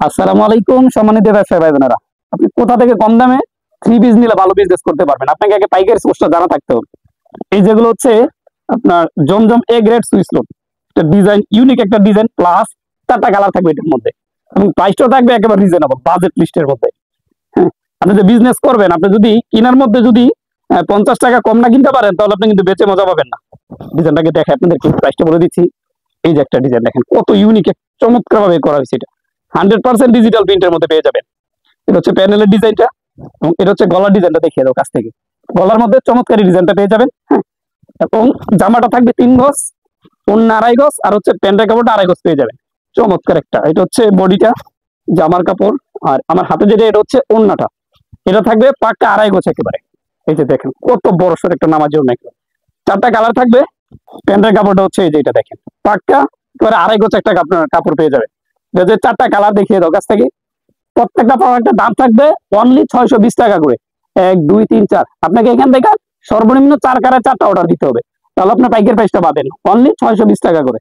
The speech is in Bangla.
আসসালামু আলাইকুম সম্মানিত ব্যবসায়ী ভাই বোনেরা, আপনি কোথা থেকে কম দামে থ্রি পিস নিলে ভালো বিজনেস করতে পারবেন আপনাকে আগে পাইকারি সোর্সটা জানা থাকতে হবে। এই যেগুলো হচ্ছে আপনার জমজম এ গ্রেড সুইস লোড, একটা ডিজাইন ইউনিক, একটা ডিজাইন প্লাস চারটা কালার থাকবে এটার মধ্যে এবং প্রাইসটাও থাকবে একেবারে রিজনেবল বাজেট লিস্টের মধ্যে। হ্যাঁ, আপনি যে বিজনেস করবেন, আপনি যদি কেনার মধ্যে যদি 50 টাকা কম না কিনতে পারেন তাহলে আপনি কিন্তু বেঁচে মজা পাবেন না। ডিজাইনটাকে দেখে আপনাদেরকে প্রাইসটা বলে দিচ্ছি। এই যে একটা ডিজাইন দেখেন কত ইউনিক, চমৎকার ভাবে করা হয়েছে। এটা 100% ডিজিটাল প্রিন্টের মধ্যে পেয়ে যাবেন। এটা হচ্ছে প্যানেলের ডিজাইনটা এবং এটা হচ্ছে গলার ডিজাইনটা দেখিয়ে দাও কাছ থেকে। গলার মধ্যে চমৎকারী ডিজাইনটা পেয়ে যাবেন। হ্যাঁ, এবং জামাটা থাকবে 3 গজ, ওড়না 2.5 গজ, আর হচ্ছে প্যান্টের কাপড়টা 2.5 গজ পেয়ে যাবেন। চমৎকার একটা, এটা হচ্ছে বডিটা, জামার কাপড়, আর আমার হাতে যেটা এটা হচ্ছে ওড়নাটা, এটা থাকবে পাক্কা 2.5 গজ একেবারে। এই যে দেখেন কত বড় সড় একটা নামাজি ওড়না। চারটা কালার থাকবে। প্যান্টের কাপড়টা হচ্ছে এই যে এটা দেখেন পাক্কা একেবারে 2.5 গজ একটা আপনার কাপড় পেয়ে যাবে। যে চারটা কালার দেখিয়ে দাও কাছ থেকে। প্রত্যেকটা প্রোডাক্টের দাম থাকবে অনলি 620 টাকা করে। 1 2 3 4, আপনাকে এখান থেকে সর্বনিম্ন 4 কালার 4টা অর্ডার দিতে হবে, তাহলে আপনার পাইকারি প্রাইসটা পাবেন অনলি 620 টাকা করে।